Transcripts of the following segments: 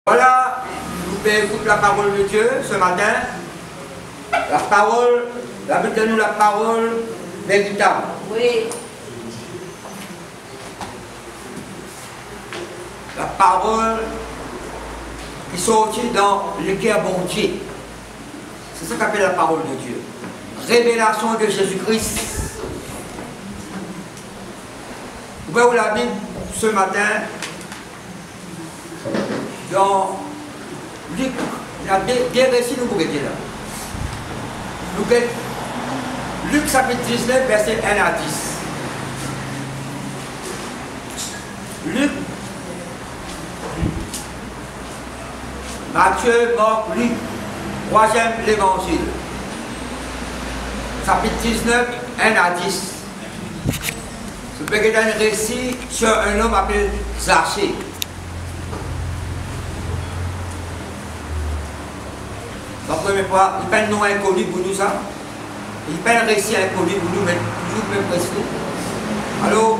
Voilà, nous pouvons écouter la parole de Dieu ce matin. La parole, la Bible donne nous la parole véritable. Oui. La parole qui sortit dans le cœur bon Dieu. C'est ça qu'appelle la parole de Dieu. Révélation de Jésus-Christ. Vous pouvez ouvrir la Bible ce matin dans Luc. Il y a des récits nous pouvons dire là. Luc chapitre 19, verset 1 à 10. Luc, Matthieu, Marc, Luc, troisième l'évangile. Chapitre 19, 1 à 10. Je peux donner un récit sur un homme appelé Zachée. La première fois, il fait un nom inconnu pour nous, ça. Il fait un récit inconnu pour nous, mais toujours même presque. Alors,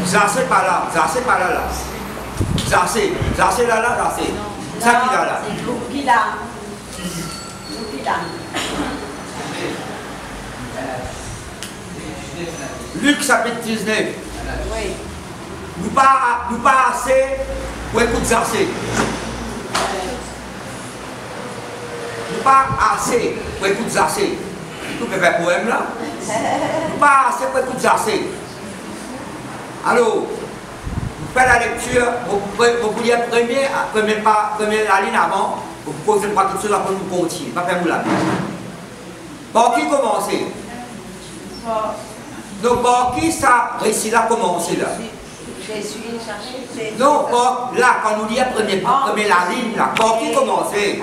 Zachée pas là, Zachée pas là, là. Zachée là, là, Zachée. Ça qui là, là. C'est Luc qui là. Luc qui là. Luc chapitre 19. Oui. Nous pas assez pour écouter Zachée. Nous pas assez pour écouter Zachée. Nous pouvons faire un poème là. Nous pas assez pour écouter Zachée. Alors, vous faites la lecture, vous lire première ligne avant, vous posez pas quelque chose après nous continuer. Pas faire vous la Par qui commencer? Donc, par qui ça récit là commencer là? Non, là, quand nous lisons la ligne là, par qui commencer?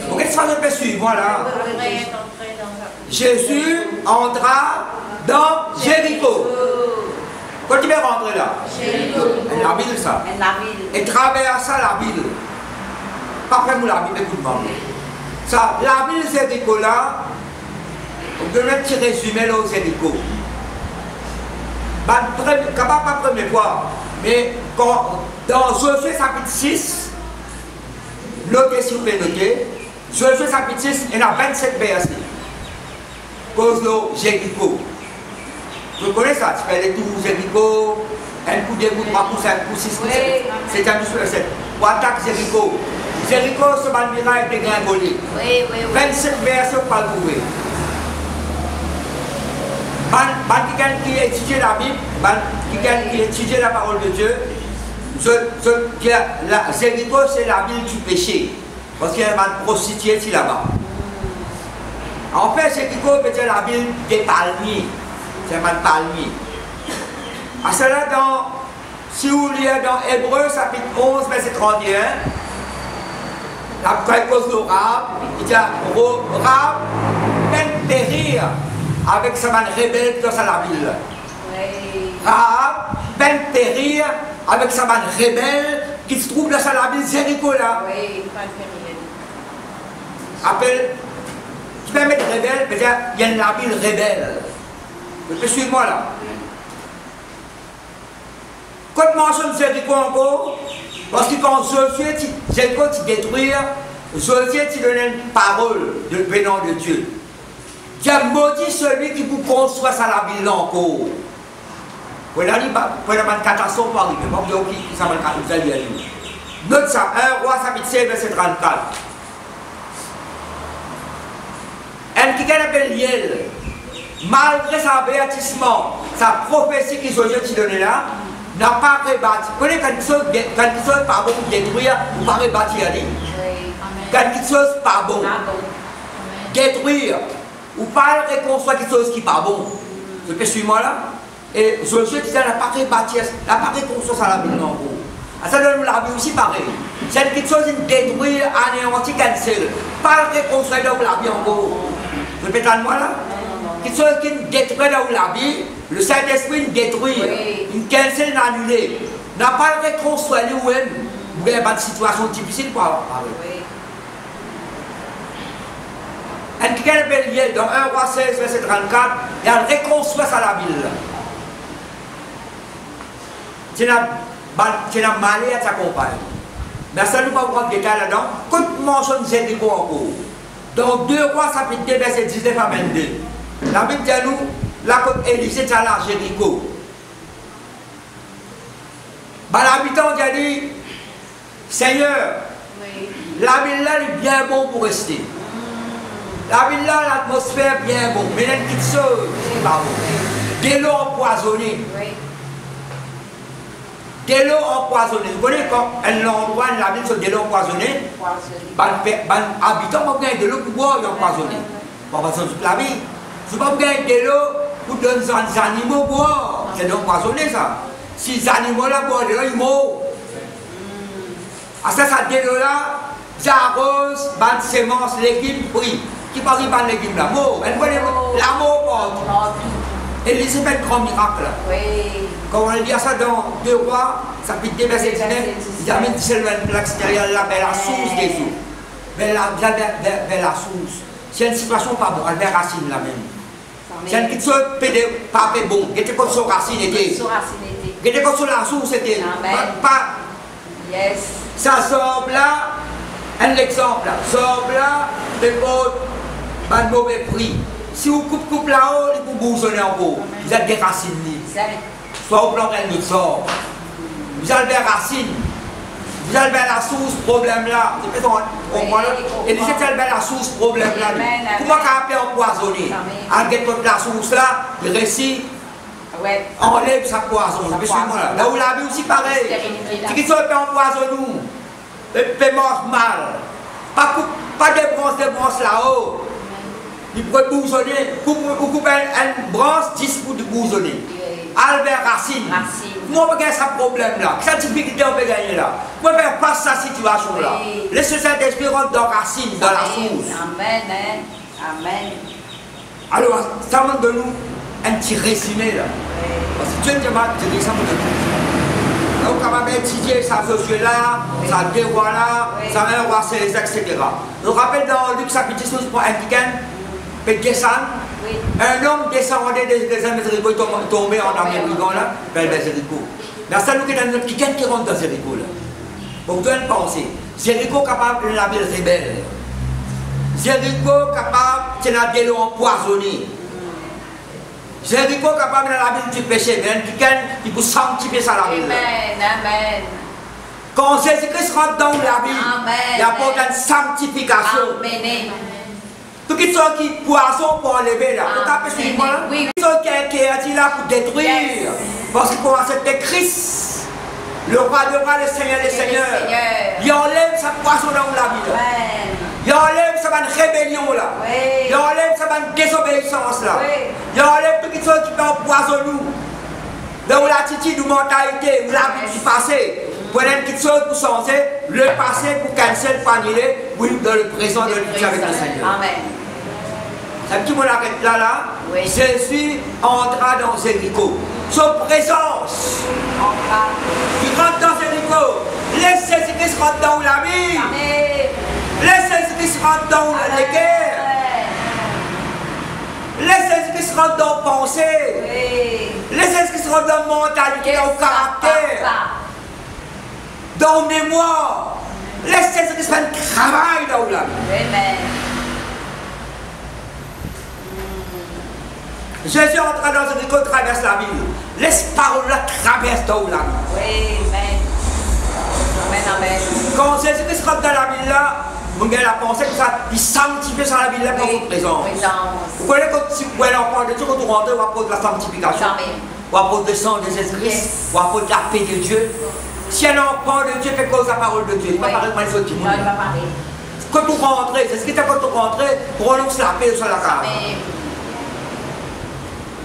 Vous qu'est-ce que ça peut suivre, voilà. Jésus entra dans Jéricho. Quand il est rentré là? La ville ça. Et traversa la ville. Pas vraiment la ville, écoute-moi. Ça, la ville Jéricho là, on peut mettre un petit résumé là au Jéricho. Pas première fois, mais quand, dans Josué chapitre 6, notez si vous pouvez noter, Josué chapitre 6, il y a 27 versets. Cause de Jéricho. Vous connaissez ça? Tu fais les tours Jéricho, un coup, deux coups, trois coups, cinq coups, six coups, c'est un sur le 7. Pour attaquer Jéricho. Jéricho, ce bandira est dégringolé. 27 versets, vous ne pouvez pas le trouver. Quelqu'un qui étudie la Bible, quelqu'un qui étudie la parole de Dieu, Jéricho c'est la ville du péché, parce qu'il y a une prostituée ici là-bas. En fait, Jéricho peut être la ville des palmiers, c'est un palmier. À cela, si vous lisez dans Hébreu chapitre 11, verset 31, la cause de Rahab, il dit Rahab peine périr avec sa main rebelle dans la ville. Rahab peine périr avec sa main rebelle qui se trouve dans la ville Jéricho là. Appelle, tu peux mettre rebelle, peut-être il y a une ville rebelle. Tu peux suivre moi là. Quand tu mentionnes Jéricho encore, parce que quand Josué, Jéricho tu détruire, Josué tu donnes une parole venant de Dieu. Dieu maudit celui qui vous construit à la ville encore. Vous allez une catastrophe pour arriver. Vous allez qui ça va vous allez aller. Note ça, 1 Roi chapitre 7, verset 34. Un qui appelle Liel, malgré son avertissement, sa prophétie qui Josué t'a donnée là, n'a pas rebâti. Vous connaissez quand quelque chose pas bon pour détruire, vous ne pas rebâtir. Quand quelque chose pas bon, détruire. Ou pas reconstruire quelque chose qui n'est pas bon. Vous pouvez suivre moi là? Et Josué disait, elle n'a pas rebâti, elle n'a pas reconstruit ça la ville en gros. Ça donne la vie aussi pareil. C'est quelque chose de détruire, anéantir, cancel. Pas reconstruire là où la vie en gros. Vous pouvez entendre moi là? Quelque chose qui détruit là où la vie, le Saint-Esprit détruit, une cancel, annulé. N'a pas reconstruire là où elle, vous avez pas de situation difficile pour avoir parlé. Un qui appelle Liel dans 1 Roi 16, verset 34, et elle reconstruit ça la ville. C'est la malheur à ta compagne. Mais ça nous pas prendre des détails là-dedans. Quand on mentionne Jéricho encore, dans 2 Rois chapitre 2, verset 19 à 22, la Bible dit à nous, la côte Élisée est allé à Jéricho. L'habitant dit, Seigneur, la ville là est bien bon pour rester. La ville là, l'atmosphère est bien bon. Mais il y a une petite chose, c'est pas bon. De l'eau empoisonnée. De l'eau empoisonnée. Vous connaissez quand un endroit, la ville, c'est de l'eau empoisonnée. Les habitants vont gagner de l'eau pour boire empoisonnée. Bon, parce que toute la vie, si vous gagnez de l'eau pour donner aux animaux boire, c'est de l'eau empoisonnée ça. Si les animaux là boivent de l'eau, ils meurent. À ça, de l'eau là, ça arrose, les semences, légumes, fruits. Qui parle de légumes là, mort. Elle voit l'amour porte. Et il s'est fait un grand miracle. Oui. Quand on dit ça dans 2 Rois, ça peut être verset 19, il amène seulement l'extérieur là, vers la source des eaux. Vers la source. C'est une situation pas bonne, vers la racine là même. C'est une petite chose pas bon. Il était comme son racine était. Il était comme sur la source était. Pas. Yes. Ça sort là, un exemple là. Sort là, des autres, pas de mauvais prix. Si vous coupez là-haut, vous bousonnez en haut. Vous êtes des racines. Soit vous plantez un autre sort. Vous avez des racines. Vous avez la source problème là. Et vous avez la source problème là. Comment on peut empoisonner? Avec la source là, le récit enlève sa poison. Là où la vie aussi pareil. Si qui sont empoisonnés, le paiement mal. Pas de branches là-haut. Il pourrait bousonner, vous coupez une branche, 10 pour de bousonner. Albert Racine. Moi, je regarde ce problème-là. Quelle difficulté on peut gagner là? Moi, je ne pas cette situation-là. Laissez cet esprit rentrer dans Racine, dans la source. Amen. Amen. Alors, ça manque de nous un petit résumé là. Parce que Dieu nous demande de dire ça de nous. Donc, on va étudier ça, ce là, ça, dévoile là, ça, un roi, etc. Je rappelle dans Luc chapitre 12 pour indiquer. Il descend, un homme descendait des Jéricho, il tombait en armée brigand là, vers Jéricho. Mais ça nous donne notre quelqu'un qui rentre dans Jéricho là. Pour vous donner une pensée, Jéricho capable de la ville rebelle. Jéricho capable de la ville empoisonnée. Jéricho capable de la ville du péché, mais quelqu'un qui peut sanctifier ça la ville. Amen. Quand Jésus-Christ rentre dans la ville, il apporte une sanctification. Amen. Tout qui sont qui poisson pour enlever là. Vous tapez sur moi là. Tout qui est là pour détruire. Parce que pour accepter Christ, le roi de roi, le Seigneur des seigneurs, il enlève sa poisson dans la vie là. Il enlève sa rébellion là. Il enlève sa désobéissance là. Il enlève tout qui sont qui peut empoisonner nous. Dans l'attitude ou mentalité ou la vie du passé. Pour une petite chose pour changer, le passé pour cancel, pour annuler, oui, dans le présent de l'unité avec le Seigneur. Amen. Un petit mot là, Jésus entra dans Jéricho. Son présence. Il rentre dans Jéricho. Laisse Jésus-Christ rentrer dans la vie. Laisse Jésus-Christ rentrer dans les guerres. Laisse Jésus-Christ rentrer dans la pensée. Laisse Jésus-Christ rentrer dans la mentalité, dans le caractère. Dans la mémoire. Laisse Jésus-Christ faire un travail dans la vie. Amen. Jésus entra dans Jéricho, traverse la ville. Laisse parole-là traverse dans la ville. Oui, amen. Amen. Quand Jésus-Christ rentre dans la ville là, vous avez la pensée que ça, il sanctifie sur la ville là par votre présence. Vous connaissez quand vous allez en de Dieu, quand vous rentrez, vous apportez la sanctification. Vous apportez le sang de Jésus-Christ. Vous apportez la paix de Dieu. Si elle en prend de Dieu, fait cause la parole de Dieu. Il va parler de les autres qui mourent. Quand vous rentrez, c'est ce qui est quand vous rentrez, prononce la paix sur la carte.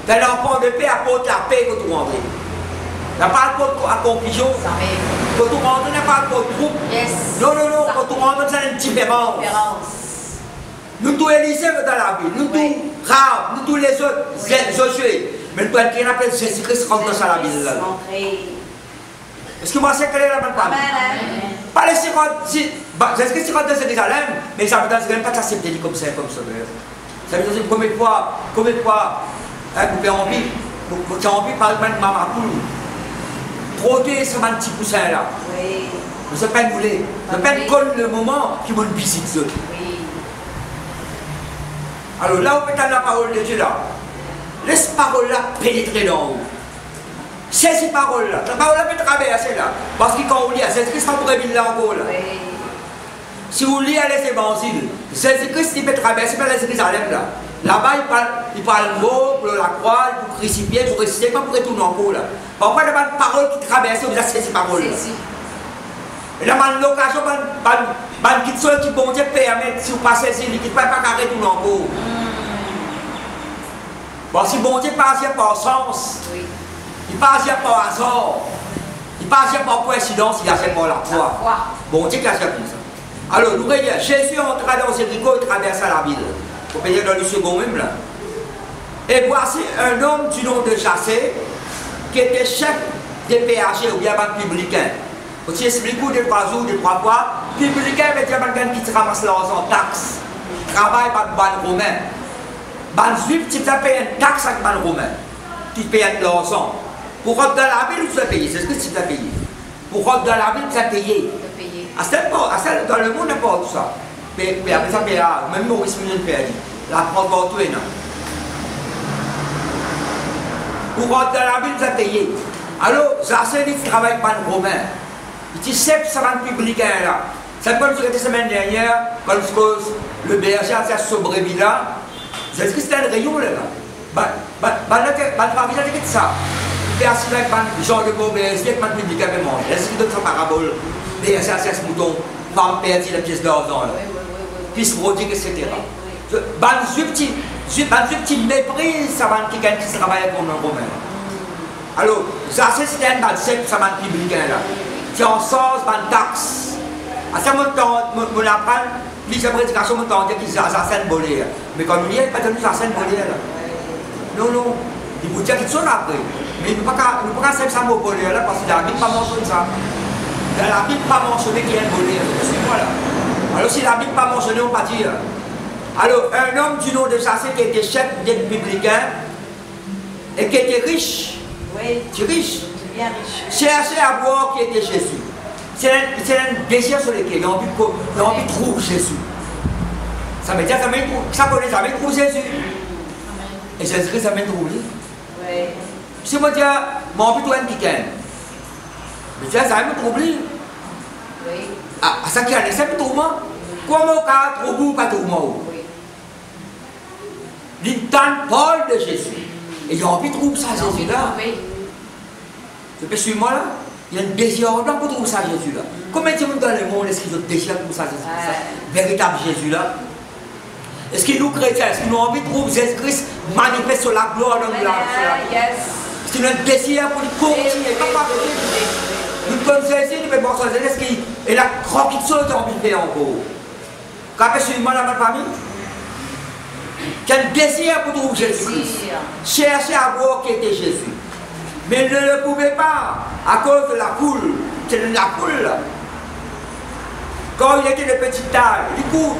L'enfant de paix apporte la paix quand vous rentrez. Il n'y a pas de conclusion. Quand vous rentrez, il n'y a pas de groupe. Non. Quand vous rentrez, c'est une différence. Nous tous Élisée dans la vie. Nous tous Rahab, nous tous les autres, Josué. Mais nous tous qui appelle Jésus-Christ rentre dans la ville. Est-ce que moi, c'est quelle est la bonne parole? Pas les 50. Jésus-Christ rentre dans Jérusalem, mais les habitants de Jérusalem pas accepter comme ça, comme ça. Ça veut dire combien de fois, vous pouvez envie, par exemple, maman poule. Trotter sur un petit poussin là. Nous ne sommes pas moulés. Nous ne sommes pas comme le moment qui m'a visite. Oui. Alors là où peut-être la parole de Dieu là, laisse parole là pénétrer dans vous. C'est ces paroles là. La parole là peut traverser là. Parce que quand on lit, Jésus-Christ va pourrait venir là encore là. Oui. Si vous lisez les évangiles, Jésus-Christ il peut traverser par les Jérusalem là. Là-bas il parle mot pour la croix, pour crucifier, pour ressusciter, pas pour retourner encore là. Parfois il y a une parole qui traverse, vous avez ces paroles là. Et là, l'occasion, qui sont qui bon Dieu permet, si vous passez ici, il ne peut pas retourner encore. Bon, si bon Dieu passe par sens, il passe par hasard, il passe par coïncidence, il agit par la foi. Bon Dieu qui agit comme ça. Alors, nous voyons, Jésus entra dans Jéricho et traversa la ville. Vous pouvez dans le second même là. Et voici un homme du nom de Jassé, qui était chef des péagers ou bien des publicains. Vous expliquez deux, 3 jours, 2, 3 fois, publicain veut dire quelqu'un qui se ramasse l'argent en taxe, travaille par le romain. Les juifs, tu payes une taxe avec les romains. Tu payes l'argent. Pour rentrer dans la ville, tu dois payer. C'est ce que tu dois payer. Pour rentrer dans la ville, tu dois payer. Dans le monde, n'importe tout ça. Mais après ça, même Maurice Million paye. La prendre partout et non. Pour rentrer dans la ville, tu dois payer. Alors, Zassé dit qu'il travaille par les romains. Il dit c'est ça va être public là. C'est comme la semaine dernière, quand le berger a fait ce brebis là. Est-ce que c'était un rayon là? La ville a ça. Il fait assis avec Jean de Beauberger, avec le public avec manger. Est-ce qu'il donne sa parabole? Berger a fait ce mouton, femme perdue la pièce d'argent là. Fils prodigue, etc. J'ai petit mépris, ça va être quelqu'un qui travaille comme un romain. Alors, ça c'est un balsec, ça va être public là. Qui en sens, une taxe. À ce moment-là, on apprend, les prédications, on entend qu'ils ont un bolé. Mais quand on y est, pas de nous un bolé là. Non, non. Il vous dit qu'ils sont après. Mais il ne peut pas faire ça mot bolé là, parce que la Bible n'a pas mentionné ça. La Bible n'a pas mentionné qu'il y a un bolé. C'est moi là. Alors, si la Bible n'a pas mentionné, on ne peut pas dire. Alors, un homme du nom de Jassé qui était chef des publicains et qui était riche. Oui. Tu es riche. Bien riche. Cherchez à voir qui était Jésus. C'est un désir sur lequel il a envie de trouver Jésus. Ça veut dire que ça connaît, ça veut trouver Jésus. Et Jésus-Christ, ça veut trouver. Oui. Si moi, je dis, j'ai envie de trouver un piquin. Mais ça veut trouver. Oui. Ah, ça qui est, ça veut trouver. Comment on peut trouver ou pas trouver? Oui. L'intend Paul de Jésus. Et il a envie de trouver ça, Jésus-là. Oui. Tu peux suivre moi là? Il y a un désir ardent pour trouver ça Jésus là. Combien de gens dans le monde est-ce qu'ils ont désir pour ça Jésus là? Véritable Jésus là? Est-ce qu'ils nous chrétiens, est-ce qu'ils ont envie de trouver Jésus-Christ manifeste sur la gloire de la est-ce qu'ils ont un désir pour lui continuer? Nous connaissons Jésus, nous pouvons penser est-ce qu'il a grand quelque chose envie de faire encore? Quand tu suivre moi dans ma famille? Quel désir pour trouver Jésus-Christ? Cherchez à voir qui était Jésus. Mais ne le pouvez pas à cause de la foule. C'est de la foule là. Quand il était de petite taille, il court,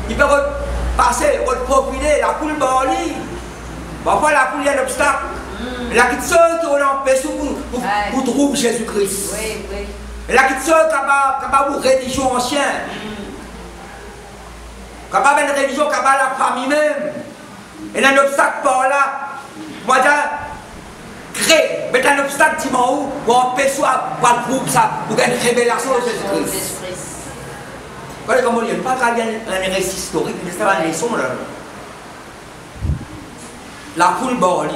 il peut passer, profiler, la foule barlie. Parfois la foule il y a un obstacle. Il y a quelque chose qui l'empêche pour trouver Jésus-Christ. Il y a quelque chose qui va vous religion ancienne. Qui va une religion qui va la famille même. Il y a un obstacle par là. Moi, créer, mettre un obstacle pour empêcher par le groupe ça, pour une révélation de Jésus-Christ. Voilà comment il n'y a pas un récit historique, mais c'est une leçon là. La foule borlie.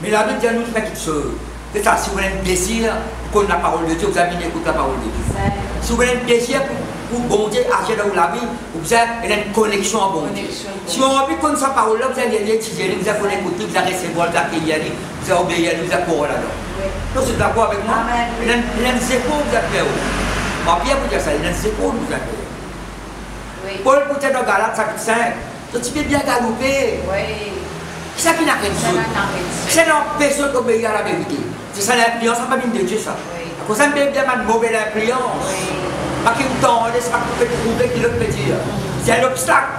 Mais la Bible dit à nous de faire quelque chose. C'est ça, si vous avez un désir pour connaître la parole de Dieu, vous avez une écoute la parole de Dieu. Si vous avez un désir pour bon Dieu agir dans la vie, vous avez une connexion à bon Dieu. Si vous avez envie de connaître sa parole là, vous allez étudier, vous allez écouter, vous allez recevoir, vous allez accueillir, vous allez obéir, vous allez courir là-dedans. Donc c'est d'accord avec moi. Il y a un zéro vous allez faire. Moi, Pierre vous dire ça, il y a un zéro vous allez faire. Paul pour dire dans Galates chapitre 5, tu peux bien galoper. C'est ça qui n'a rien de c'est l'empêchement d'obéir à la vérité. C'est ça l'influence, ça n'a pas mis de Dieu ça. À cause ça me bien une mauvaise influence. Pas qu'il vous tende, c'est pas qu'il peut trouver qu'il peut dire. C'est un obstacle.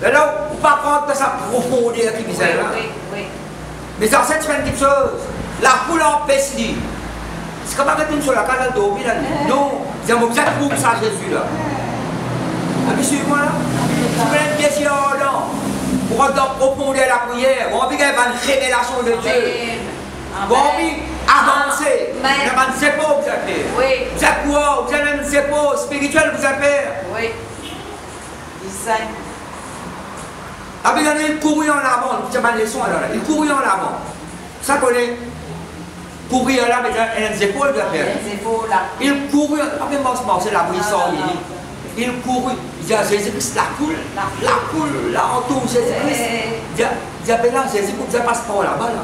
Mais là, vous ne pas prendre de sa profondeur qui est là. Mais ça, c'est quelque chose. La foule empêche lui. C'est comme arrêter sur la case dormir là. Non, c'est un objet pour ça Jésus là. Avez suivez-moi là? Vous prenez une question là. Pour rentrer en profondeur la prière, on a envie qu'il y ait une révélation de Dieu. On a envie d'avancer. On ne sait pas où vous avez. Oui. Vous êtes quoi? Vous ne savez pas spirituel vous avez. Oui. Design. Avec il courir en avant, c'est ma leçon alors là. Il courir en avant. Ça connaît. Courir là avec les épaules de la terre. Les épaules là. Il courut, après moi c'est la brisson. Il courut, il dit à Jésus-Christ, la coule, là en tout, Jésus-Christ. Il dit à Jésus-Christ, vous n'avez pas ce pas là-bas là.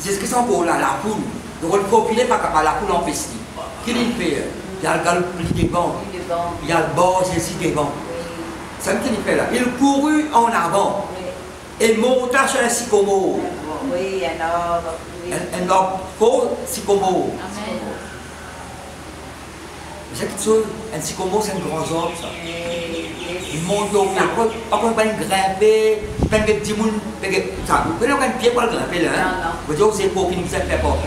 Jésus-Christ en haut là, la coule. Donc le profilé pas capable, la coule en pesti. Qu'est-ce qu'il fait? Il y a le galop des bancs. Il y a le bord Jésus des bancs. C'est ce qu'il fait là. Il courut en avant et monta sur un sycomore. Oui, alors. Un arbre faux sycomore. C'est quelque chose, un sycomore c'est un grand arbre ça. Il monte au pied, après il va grimper, il va des petits mouns, ça, vous prenez un pied pour le grimper là, vous dites c'est pour qu'il ne vous fait pas.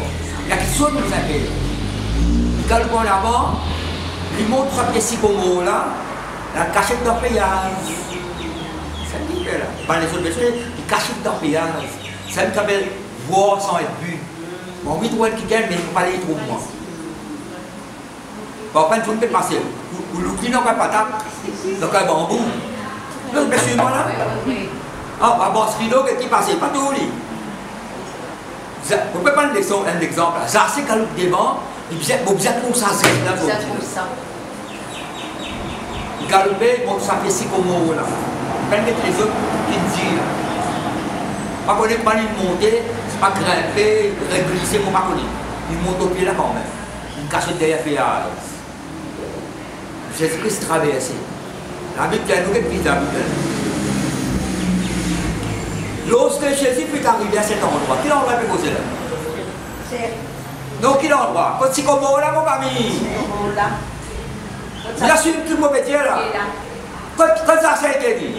Il y a quelque chose qui nous appelle. Il galope en avant, il monte sur le sycomore là, la cachette d'orpaillage. C'est ce qu'il fait là. Dans les autres versions, il cachette d'orpaillage. C'est ce qu'il appelle voir sans être vu. Bon, oui, tu vois qui gagne, mais il ne faut pas aller trop loin. Bon, après, tout le monde peut passer. Ou l'oubli n'a pas patate, donc un bambou. Donc, bien sûr, moi là. Ah, bon, ce rideau qui passe, pas tout lit. Vous pouvez prendre un exemple. Ça, c'est quand vous devant, vous êtes pour ça, c'est là. Vous êtes pour ça. Vous galopez, bon, ça fait si comme mot là. Vous mettre les autres qui disent. Pas qu'on n'est pas monter, c'est pas grimper, glisser, mon pas connu. Il monte au pied là quand même. Il cache derrière le péage. Jésus-Christ traversé. La Bible dit nous que la Bible. Lorsque Jésus fut arrivé à cet endroit, quel endroit peut poser là? Non, quel endroit? Quand c'est comme là, mon ami. Il a su tout mauvais dire là. Quand ça s'est été dit.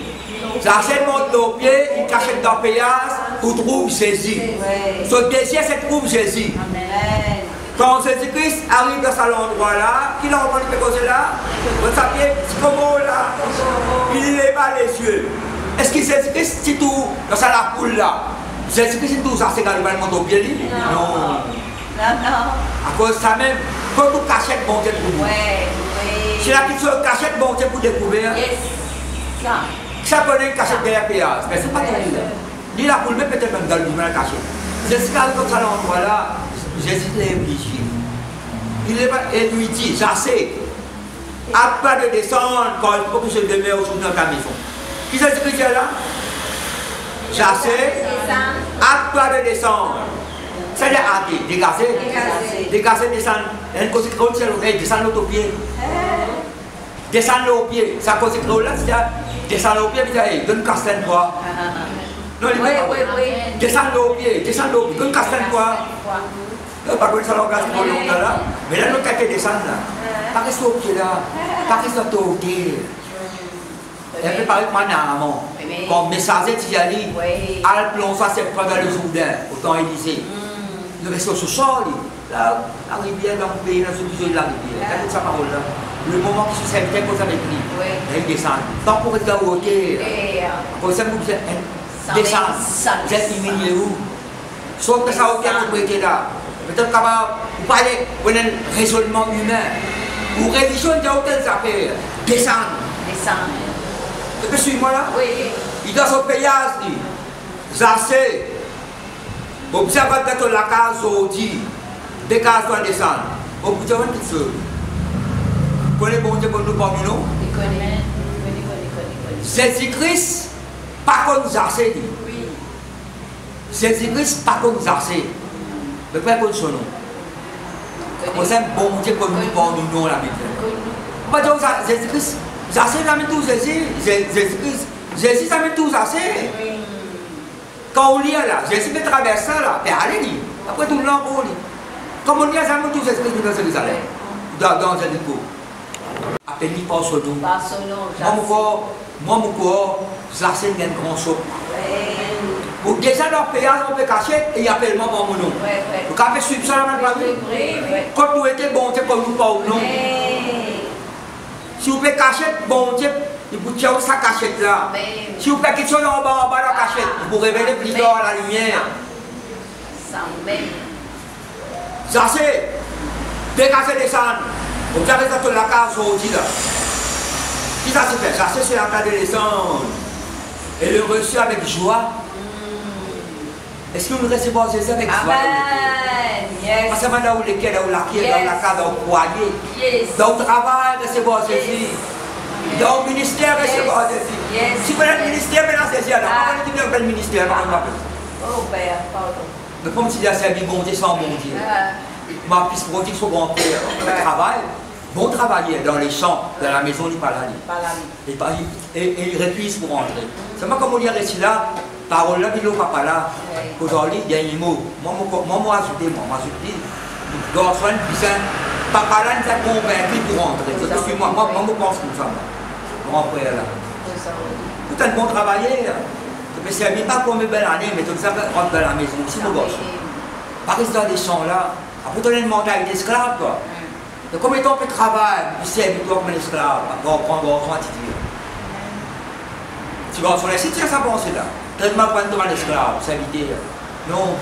Ça c'est monte au pied, il cache dans le péage pour trouver Jésus. Son désir c'est trouver Jésus. Quand Jésus-Christ arrive dans cet endroit là, qui l'a entendu quelque là? Vous savez, c'est comme là, il lève les yeux. Est-ce que Jésus-Christ c'est tout dans la poule là? Jésus-Christ c'est tout ça, c'est quand il monte au pied? Non. À cause de ça même, quand tu cachettes, bon Dieu pour vous. C'est la petite chose cachette, bon Dieu pour découvrir. Ça connaît une cachette derrière le péage, mais c'est pas tout là. Ni la poule, mais peut-être même dans le domaine caché. Jésus arrive dans cet endroit là, Jésus l'a obligé. Il lui dit, j'assais, hâte pas de descendre quand il faut que je demeure aujourd'hui dans ta maison. Qui c'est ce que dit là? J'assais, hâte pas de descendre. C'est-à-dire hâter, dégager. Dégager, descendre. Il y a une cause qui est descendre au pied. Descendre au pied. Ça cause qui là, c'est-à-dire descendre au pied, puis donne castagne quoi. Non, il dit descendre au pied, donne castagne quoi. Par contre, ça l'a engagé pour l'autre là. Mais là, nous, quand tu descends là, pas rester au pied là, pas rester au pied. Elle fait parler de manamon. Comme messager, tu y allais, al plomb, ça c'est pas dans le Jourdain, au temps Élysée. Le reste sur sol, là, la rivière dans le pays, dans le besoin de la rivière. Regardez sa parole là. Le moment qui se servait comme ça avec lui, là, il descend. Tant pour être dans le hauteur, pour ça, vous descendez, vous êtes humilié où? Sauf que ça hauteur pour être là. Peut-être qu'on va parler d'un raisonnement humain. Ou religion de hauteur, affaires. Descendre. Tu peux suivre moi là? Oui. Il doit son péage, dit. Zassé. Observe que la case aujourd'hui. Des cases doivent descendre. Observe une petite chose. Vous connaissez bon Dieu pour nous parmi nous? Jésus-Christ, pas comme Zassé, dit. Jésus-Christ, pas comme Zassé. Mais pas comme son nom. Pour ça, bon Dieu pour nous parmi nous, la Bible. Pas donc Jésus-Christ. Zassé, ça met tout Jésus-Christ. Jésus, ça met tout Zassé. Quand on lit là, Jésus peut traverser là, et aller lire. Après tout le long, on lit. Comme on lit, ça met tout Jésus-Christ dans Jérusalem. Dans Jéricho. Appelé par son nom. Moi, mon corps, Zassé, il y a un grand saut. Ou déjà dans le pays, on peut cacher et il y a tellement bon nom. Le café suivre ça, la quand vous étiez bon Dieu comme nous pas ou non. Si vous pouvez cacher bon Dieu, il vous tient sa cachette là. Si vous pouvez quelque chose en bas la cachette, vous révélez plus tard la lumière. Ça c'est dégager des sangs. Vous avez ça dans la case aujourd'hui là. Qui ça se fait? Ça c'est la case de descendre. Et le reçu avec joie. Est-ce que vous recevez Jésus avec joie? Yes. Parce que maintenant, vous êtes dans la case, dans le foyer, dans le travail, recevez Jésus. Dans le ministère, recevez Jésus. Si vous êtes ministère, maintenant c'est Jésus. Comment est-ce que vous êtes ministère? Oh, Père, pardon. Mais comme si j'ai servi bon Dieu sans bon Dieu. Ma fils pour dire son grand-père, le travail, bon travailler dans les champs, dans la maison, il parle à lui. Et il répuise pour rentrer. C'est moi comme on dit ici là, parole là, il papa là, aujourd'hui, il y a un mot. Moi, ajouté, garçon, papa là, il s'est convaincu pour rentrer. Moi, je pense comme ça, grand-père là. Tout un bon travailler. Je ne sais pas combien de belles années, mais tout ça rentre dans la maison aussi, mon garçon. Par exemple, dans des champs là, après, tu as une mentalité d'esclave, quoi. De combien de temps tu travailles, tu sais, tu dois comme un esclave, pour prendre garçon à titiller. Tu garçon là, si tu as sa pensée là, tu as mal prendre un esclave, c'est évité. Non,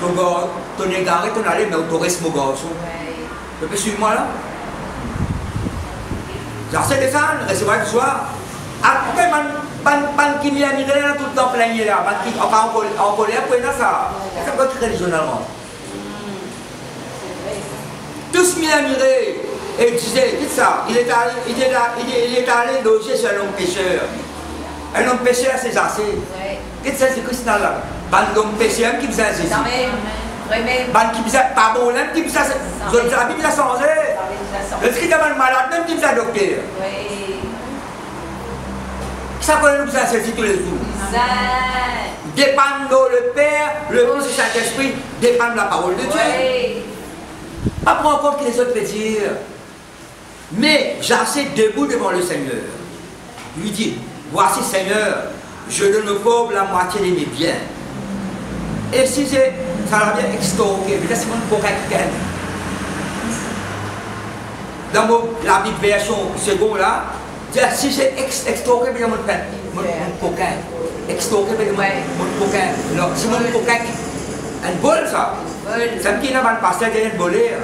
ton égaré, ton allé, mais tu restes mon garçon. Tu peux suivre moi là? J'essaie de ça, recevoir le soir. Après, ban qui m'y a mis là tout le temps plein là, ban qui en colère, pour ça, c'est pas très régionalement. Tous m'y a miré et disait, dites ça, il est allé loger chez un homme pêcheur. Un homme pêcheur, c'est assez. Qu'est-ce que c'est Christ là? Ban homme pêcheur qui faisait Jésus. Ban qui faisait, pas bon, même qui faisait, la Bible a changé. Le script avait le malade, même qui faisait docteur. Ça qu'on nous a saisi tous les jours. Dépendre de le Père, le Fils et le Saint-Esprit, dépendre de la parole de Dieu. Pas prendre en compte ce que les autres peuvent dire. Mais j'assieds debout devant le Seigneur. Lui dit, voici Seigneur, je donne aux pauvres la moitié de mes biens. Et si ça l'a bien extorqué, mais là c'est mon coquin qui gagne. Dans la Bible version seconde là, si j'ai extorqué, je vais mon coquin. Extorqué, je vais mon coquin. Alors, si mon coquin, un bol ça. Ça me dit, là, le pasteur qui est volé.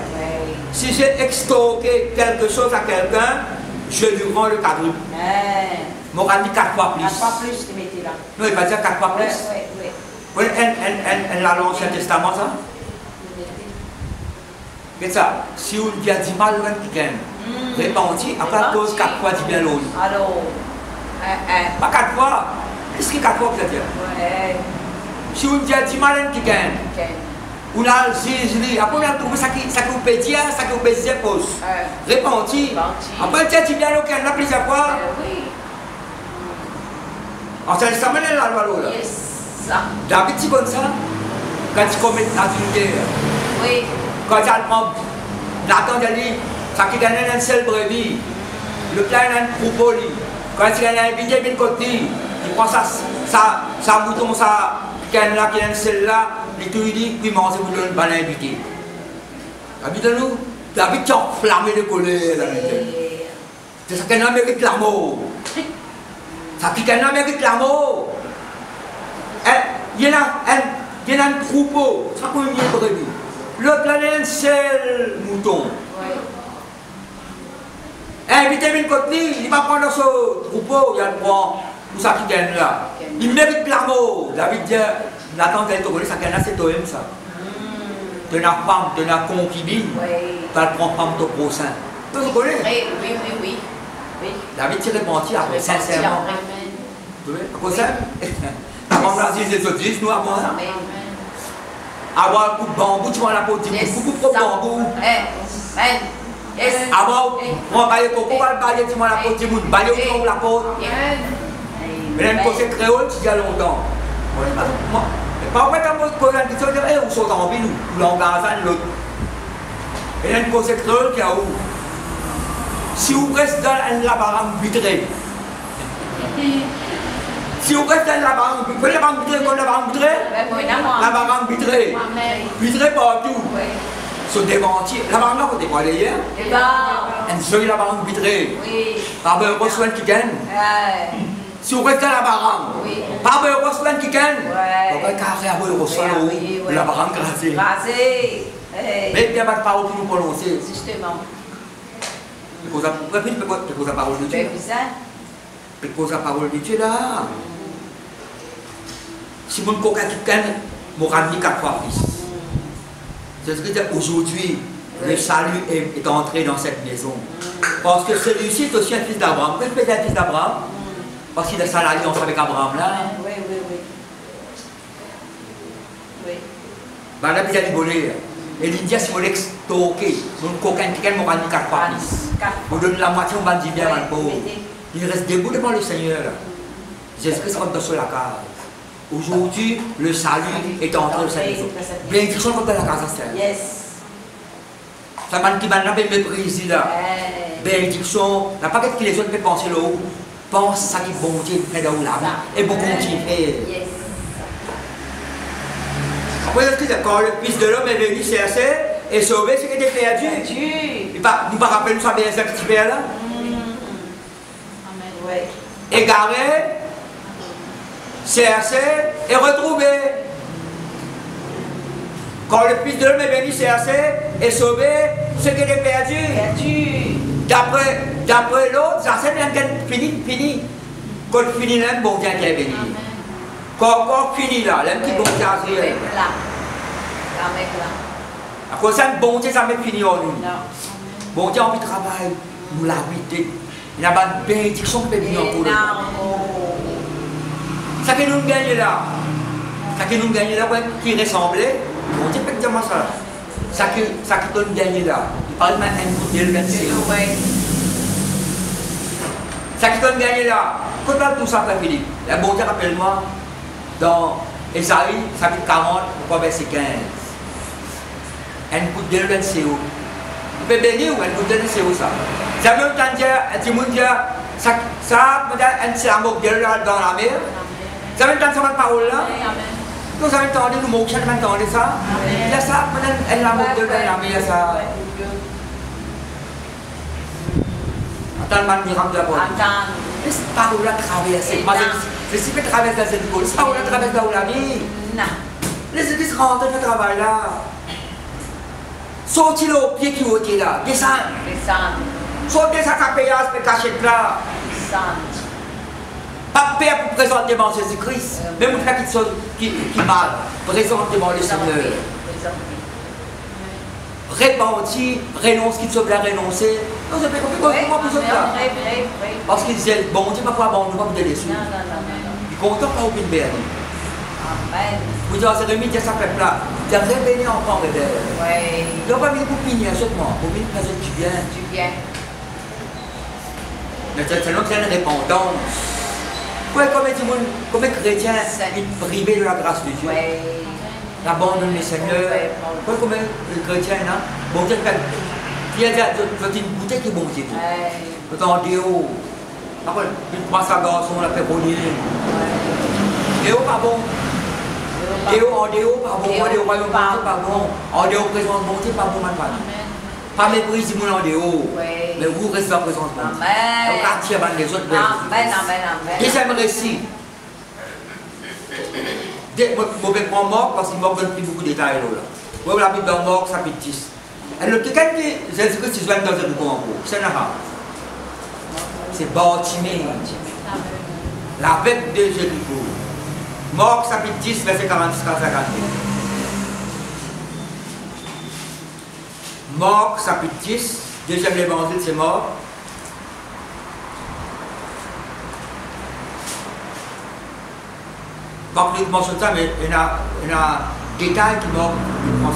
Si j'ai extorqué quelque chose à quelqu'un, je lui rends le quadruple. Mon dit 4 fois plus. 4 fois plus, tu mettais là. Non, il va dire 4 fois plus. Oui, elle a l'Ancien Testament, ça. Qu'est-ce ça? Si on dit 10 mal, on qui gagne. Répandu, après la cause 4 fois 10 bien l'autre. Alors, pas 4 fois. Qu'est-ce que 4 fois peut dire? Si on dit 10 mal, on qui gagne. On a le zizli. Après on a trouvé ça qui vous peut dire, ça qui vous peut dire pose. Répandu. Après on dit bien l'autre, on a plusieurs fois. Alors ça ça mène la loi là. David dit comme ça. Quand il commet dans une guerre. Oui. Quand il prend Nathan dit, ça qui gagne un seul brebis, le plein un troupeau. Quand il a invité une côté, il prend sa mouton, sa canne là, qui est un seul là, il lui dit, puis mange, vous donne pas l'invité. David qui a enflammé de colère dans l'intérieur. C'est ça qu'il a mérite l'amour. Ça qui a mérite l'amour. Il y a un troupeau, ça comme une brebis. L'autre là, il y a un seul mouton. Invitez une côté, il va prendre ce troupeau, il va le prendre, tout ça qui gagne là. Il mérite l'amour. David dit, Nathan, tu as ça gagne, c'est toi-même ça. Tu as une femme, tu as une concubine, tu vas prendre femme de prochain. Tu connais? Oui. David s'est répandu après, sincèrement. Tu vois, à cause de ça? Avant d'agir des autres, nous avant ça. Avoir un coup de bambou, tu vois la peau, tu beaucoup de bambou. Avant, on va bailler coco, on va bailler, tu vois la peau, tu vois bailler au la peau. Mais là, une créole, tu dis à longtemps. Pas en fait, on pose la question, on dit, on saute en ville, ou l'engagement de l'autre. Et là, une cause créole qui a où? Si vous restez dans la barame vitrée, si Si vous restez là-bas, vous prenez la banque vitrée comme la banque vitrée. La banque vitrée. Vitrée partout. Sur des ventiers. La banque là, vous êtes quoi d'ailleurs? Elle se la banque vitrée. Par beurre, soin qui gagne. Si vous restez à la barre, par beurre, soin qui gagne. On va carrer à beurre, soin la barre grasée. Mais il n'y a pas de parole pour nous prononcer. Justement. Parce que la parole de Dieu. Parce que la parole de Dieu là. Si mon coca qui gagne, mon ramené 4 fois plus. C'est ce que dire aujourd'hui, le salut est entré dans cette maison. Parce que celui-ci est aussi un fils d'Abraham. Pourquoi il fait un fils d'Abraham? Parce qu'il a sa alliance avec Abraham là. Oui. Ben là, il y a du bonheur. Et l'India, si vous l'extoquez, mon coquin qui gagne, mon ramené 4 fois plus. Vous donnez la moitié, on va dire bien, mon pauvre. Il reste debout devant le Seigneur. Jésus-Christ rentre dans la case. Aujourd'hui, le salut est entré dans cette maison. Bénédiction contre la case à Yes. Ça m'a dit qu'il méprisé là. Bénédiction, la paquette que les autres peuvent penser là-haut. Pense ça qui est bon Dieu fait dans l'âme. Et beaucoup continuer. Yes. Après, quand le Fils de l'homme est venu chercher et sauver ce qui était perdu. Il ne nous pas rappeler nous ça bien ça qui là. Égaré, chercher et retrouver. Quand le Fils de l'homme est venu chercher et sauver ce qui était perdu. D'après l'autre, ça c'est bien fini. Quand fini là, bon Dieu qui est venu. Quand fini là, l'homme qui bon Dieu a fait. À cause de bon Dieu, ça m'est fini en nous. Bon Dieu a envie de travail, nous l'habiter. Il y a une bénédiction qui peut venir pour nous. Ça que nous gagnons là, qui ressemblait, bon Dieu peut dire moi ça. Ça que nous gagnons là, il parle de un coup de ça qui donne gagner là, quand on a tout ça, Philippe, la bon Dieu rappelle-moi dans Esaïe, chapitre 40, verset 15. Un coup de l'un c'est où? Il peut bénir ou un coup de l'un c'est où ça? Ça veut dire, un petit monde dire, ça, un petit amour de l'un dans la mer. Ça veut dire, ça va parole là. Nous avons entendu, nous moquons, nous avons entendu ça. Il y a ça, un amour de l'un dans la mer, ça. Attends, man, il rentre de la porte. Cette parole-là traverse. Je suis fait traverser cette école. Cette parole-là traverse dans la vie. Les églises rentrent dans le travail là. Sortez-le au pied qui est là. Descends. Sortez sa capéas pour cacher là. Pas peur pour présenter devant Jésus-Christ. Même une petite qui mal. Présente devant le Seigneur. Repentir, renoncer, qui sauve la renoncer. Non, c'est pas comment vous êtes là. Parce qu'il disait, bon Dieu, parfois, bon, on ne va pas vous donner dessus. Il compte pas aucune bénie. Amen. Vous dites, c'est remis, ça fait plat. Tu as révélé encore, bébé. Oui. Tu n'as pas mis pour finir, seulement. Pour finir, parce que tu viens. Tu viens. Mais c'est une répondance. Oui, comme un chrétien, il est privé de la grâce de Dieu. Oui. Abandonne le Seigneur. Oui, comme un chrétien, non? Bon Dieu, il y a une bouteille qui est bon Dieu. Tu es en déo. Après, il prend sa garçon, on l'a fait rouler. Déo, pas bon. Déo, en déo, pas bon. En déo, royaume, pas bon. En déo, présence, bon Dieu, pas bon, madame. Pas mépris si vous en déo. Mais vous restez en présence, bon Dieu. Amen. Au quartier, les autres. Amen. Deuxième récit. Je vais prendre Marc parce qu'il m'a donné beaucoup de détails là. Vous avez la Bible dans Marc, chapitre 10. Alors, quelqu'un qui Jésus-Christ se joint dans un groupe en gros. C'est c'est Bartimée. La bête de Jéricho. Marc, chapitre 10, verset 46 à 52. Marc, chapitre 10, deuxième évangile, c'est Marc. Pas que je mentionne ça, mais il y a des détails qui manquent.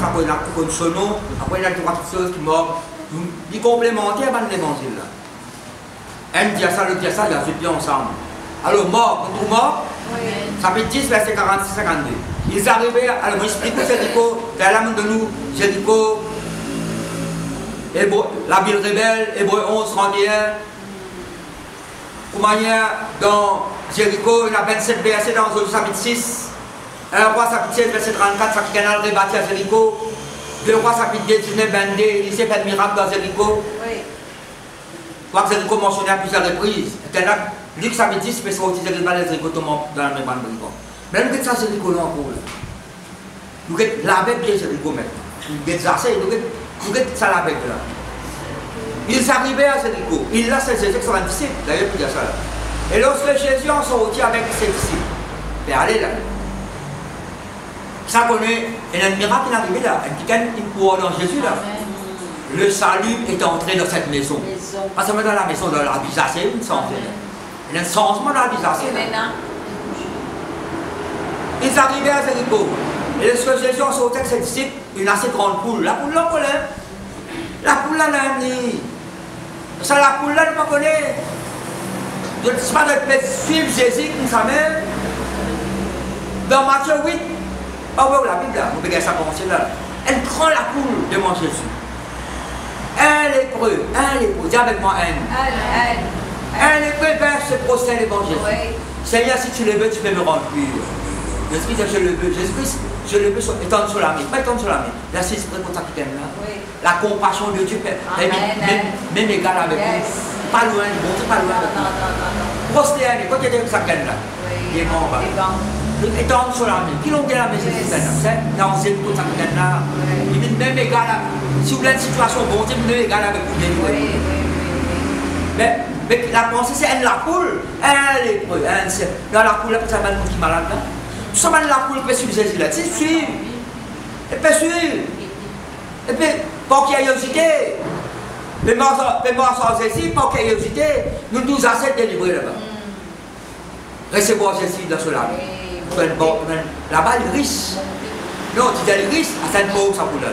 Après, il y a un sono, après, il y a trois choses qui manquent. Ils complémentaires avec l'évangile. Un dit ça, l'autre dit ça, ils sont bien ensemble. Alors, Marc, chapitre 10, verset 46 à 52. Ils arrivaient à l'expliquer Jéricho, dans la main de nous, Jéricho, la ville rebelle, Hébreu 11, 31. Comment dans Jéricho, il y a 27 versets dans Josué chapitre 6. 1 roi chapitre 16, verset 34, ça qui a rebâti à Jéricho. 2 rois chapitre 2, 19, 22, il s'est fait miracle dans Jéricho. Oui. Je crois que Jéricho mentionné à plusieurs reprises. Luc chapitre 10, mais c'est aussi Jéricho dans la mémoire de Jéricho. Mais nous avons ça Jéricho là encore. Nous avons la bête de Jéricho maintenant. Nous avons ça la bête là. Ils arrivaient à Jéricho. Il l'a c'est Jésus qui sont un disciple. D'ailleurs, il y a ça là. Et lorsque Jésus en sortit avec ses disciples, et allez là. Ça connaît, il y a un miracle qui est arrivé là. Il croit dans Jésus là. Le salut est entré dans cette maison. Pas seulement dans la maison, dans la vie, ça c'est une changement. Il y a un changement dans la vie, ça c'est. Ils arrivaient à Jéricho. Et lorsque Jésus en sortit avec ses disciples, une assez grande poule. La poule là, la poule là, ça, la poule là, ne pas connaître. Je ne sais pas de suivre Jésus comme ça même. Dans Matthieu 8, oh, la Bible là, vous pouvez ça commencer là. Elle prend la poule devant Jésus. Un lépreux, dis avec moi un lépreux vers se prosterne devant Jésus. Oui. Seigneur, si tu le veux, tu peux me rendre pur. Jésus-Christ, je le veux. Jésus-Christ, je le veux étendre sur la main. Pas étendre sur la main. Là, c'est ce qu'on t'a là. La compassion de Dieu, même égal avec nous. Pas loin, bon, c'est pas loin. Prosterne, quand tu es avec sa canne là. Il est mort. Étendre sur la main. Qui l'ont bien la main, c'est dans cette côte là. Il est même égal. Si vous avez une situation, bon, c'est même égal avec vous. Mais la pensée, c'est la poule. Elle est poule. Dans la poule, ça va être qui malade là. Tout ça, la poule peut suivre Jésus là. C'est suivre. Elle peut suivre. Et puis, pour curiosité. Mais moi, sans Jésus, pour curiosité, nous nous assez délivrés là-bas. Recevoir Jésus dans ce lac. Là-bas, il risque. Non, tu dis il risque, à cette pauvre, ça pour là.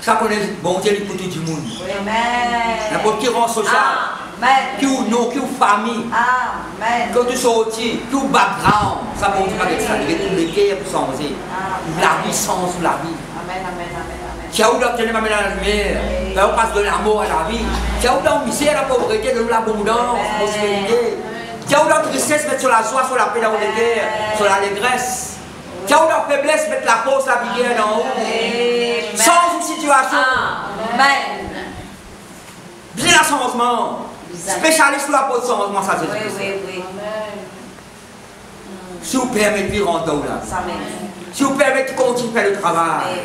Ça connaît bon Dieu pour tout le monde. N'importe qui rend social. Qui ou non, qui ou famille. Quand tu sortis, qui ou background. Ça pour dire avec ça. Il y a tous les guerres pour changer. La vie sens la vie. Qui a où d'obtenir ma la lumière. Qui a où passe de l'amour à la vie. Qui a où dans la misère, la pauvreté, de l'abondance, la prospérité. Qui a où dans la tristesse, mettre sur la joie, sur la paix, dans les guerres, sur l'allégresse. Qui a où dans la faiblesse, mettre la force, la vigueur en haut. Change une situation. Amen. Bien un changement. Spécialiste pour la peau de changement, ça c'est oui. Si vous permettez de rentrer là. Si vous permettez de continuer à faire le travail.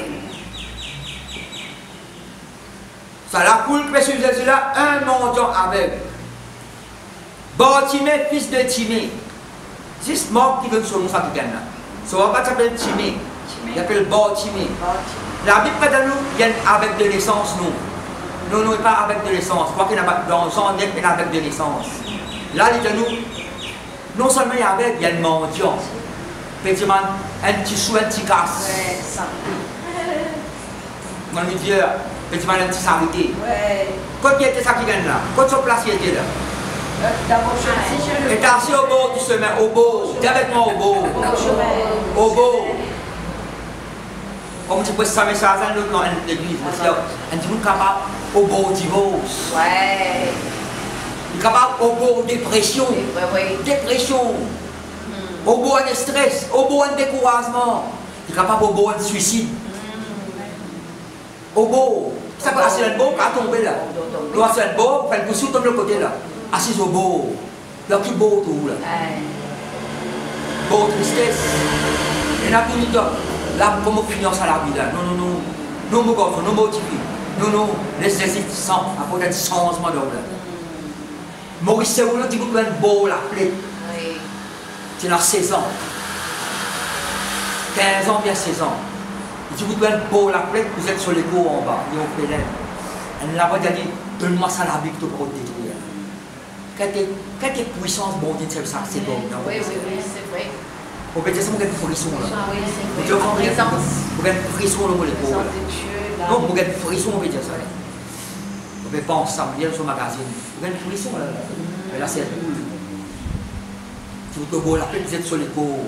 Ça la poule que suivre Jésus là, un mendiant aveugle. Bartimée, fils de Timée. Juste mort qui donne son nom, ça qui gagne là. Ça va pas s'appeler Timée. Il s'appelle Bartimée. La Bible près de nous, il y a avec de l'essence, nous. Non, non, pas avec de l'essence. Quoi qu'il y a dans le sang, il y a avec de l'essence. Là, il dit à nous, non seulement il y a avec, il y a le mendiant. Effectivement, un petit sou, un petit casse. Ouais, ça. On lui dit, effectivement, un petit sarité. Ouais. Quand il était ça qui gagne là, quand son place il était là. Et t'as assis au bord du chemin, au bord. Dis avec moi au bord. Au bord. Comme tu peux savoir ça dans l'église, on dit capable au bord du divorce. Ouais. Il est capable au bord de dépression. Dépression. Au bord de stress, au bord de découragement. Il est capable au bord de suicide. Au bord. Ça peut assis le bord, quand tomber là. Tu assis le bord, faire le poussou, tombe le côté là. Assis au bord. Là, qui bord tout là. Bord tristesse. Il y a tout le temps. Là, comment finance à la vie là? Non, non, non. Nous, mon garçon, nous motivés. Non, non. Laissez-les sans, apporter un changement d'homme là. Maurice Séoulon, tu peux un beau la plaie. Tu as 16 ans. 15 ans, bien 16 ans. Tu peux un beau la plaie, vous êtes sur les cours en bas, et on fait l'air. Elle n'a pas dit, donne-moi ça la vie que tu peux détruire. Quelle puissance, bon Dieu, c'est ça, c'est bon. Oui, c'est vrai. Vous pouvez dire ça, vous avez une frisson là. Oui, c'est vrai. Vous avez une frisson dans l'épaule. Non, vous avez une frisson, on peut dire ça. Vous pouvez penser ça, vous dire sur le magazine. Vous avez une frisson là. Mais là, c'est cool. Si vous pouvez la vous êtes sur l'épaule.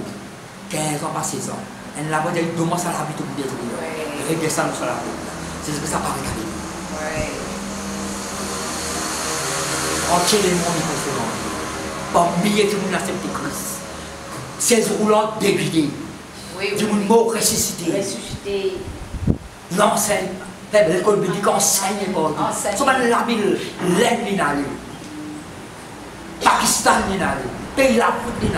15 ans, pas 16 ans. Elle n'a pas dit, donne-moi ça la vie, tout détruire. Redescendre sur la route. C'est ce que ça paraît. entier le monde est différent. Par milliers de monde accepté Christ. 16 roulantes déguidées. Du monde mort ressuscité. L'enseigne. L'école biblique enseigne par lui. C'est comme la Bible, l'Inde, Pakistan, pays l'Afrique,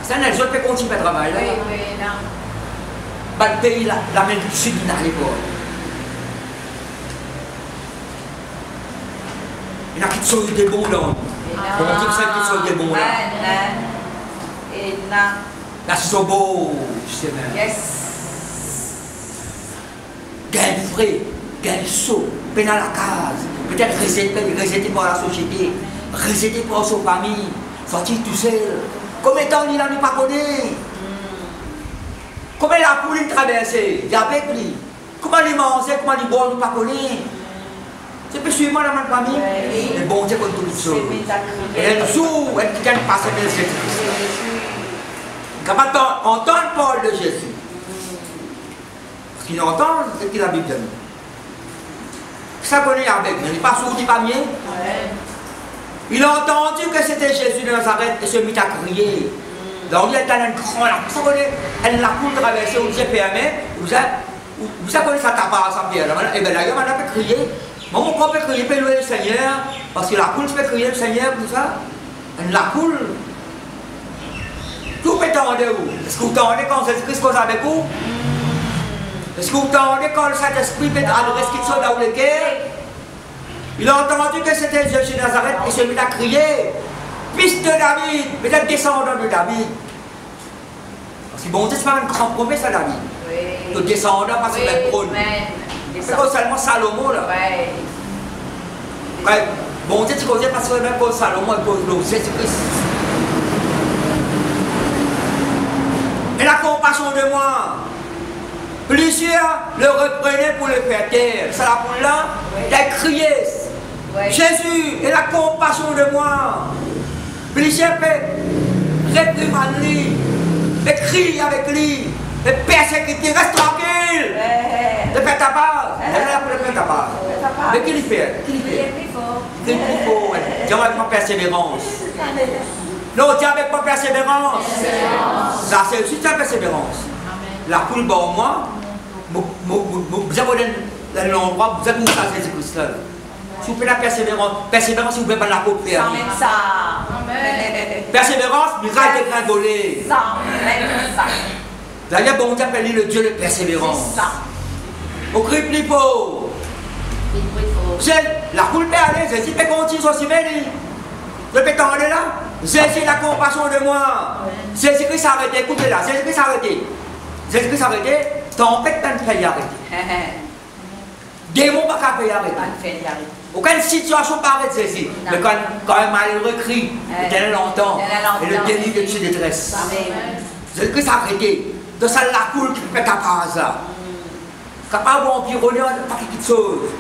c'est un autres qui continuent à travailler. Oui, non. Le pays, l'Amérique du Sud, il y a qui sont des bons là. On dit que c'est qui sont des bons là. Là, c'est so beau, je sais même. Yes. Gain frais, gain saut, peine à la case, peut-être rejeté par la société, rejeté par sa famille, sorti tout seul. Combien de temps il n'a pas connu? Comment la poule traversée, il y a avec lui. Comment il mange, comment il boit, il n'a pas connu. C'est plus suivant dans ma famille. Mais bon Dieu comme tout ça. Et elle joue, elle qui gagne passer de Jésus. Quand on entend parole de Jésus, parce qu'ils entendent ce que la Bible dit. Ça connaît avec, il n'est pas sourd, il n'est pas mien. Il a entendu que c'était Jésus de Nazareth et se mit à crier. Donc il y a un grand là. Vous savez, elle l'a poule traversée, vous avez permis, vous savez ça tape à sa pierre. Et bien là, il a crié. Mon papa peut crier, peut louer le Seigneur, parce que la poule peut crier le Seigneur, tout ça. La poule. Tout peut tendre où? Est-ce que vous tendez quand Jésus-Christ cause avec vous? Est-ce que vous tendez quand le Saint-Esprit peut adresser quelque chose dans le cœur? Il a entendu que c'était Jésus de Nazareth et se mit à crier. Fils de David, peut-être descendant de David. Parce que bon Dieu, ce n'est pas une grande promesse à David. Le descendant parce qu'il a le trône. C'est pas seulement Salomon là. Ouais. Bon Dieu, tu connais parce que même pour Salomon, il pose l'eau, Jésus-Christ. Et la compassion de moi. Plusieurs le reprenaient pour le faire taire. C'est la poule là, il a crié. Jésus, et la compassion de moi. Plusieurs réprimander lui, crier avec lui, persécuter, reste tranquille. De faire ta part. Elle est là pour le faire ta part. Mais qui lui fait? Qui lui fait? Il est plus fort. Dis avec ma persévérance. Non, dis avec ma persévérance. Ça, c'est aussi ta persévérance. La poule, bon, moi, vous avez l'endroit, vous avez où ça, Jésus-Christ là. Si vous faites la persévérance, persévérance, si vous ne pouvez pas la copier. Persévérance, miracle de gringoler. D'ailleurs, bon, on appelle le Dieu de persévérance. Au cri plus fort. La poule peut aller, Jésus peut continuer son simili. Je peux t'en aller là. Jésus la compassion de moi. Jésus-Christ s'est arrêté, écoutez là, Jésus-Christ s'est arrêté. Jésus-Christ s'est arrêté, tempête ne peut y arrêter. Démon ne peut pas y arrêter. Aucune situation pas avec Jésus. Mais quand un malheureux crie, l'Éternel l'entend. Et le déni de Dieu détresse. Jésus-Christ s'est arrêté. De ça, la poule qui peut être par hasard. Capable d'environner pas quelque chose.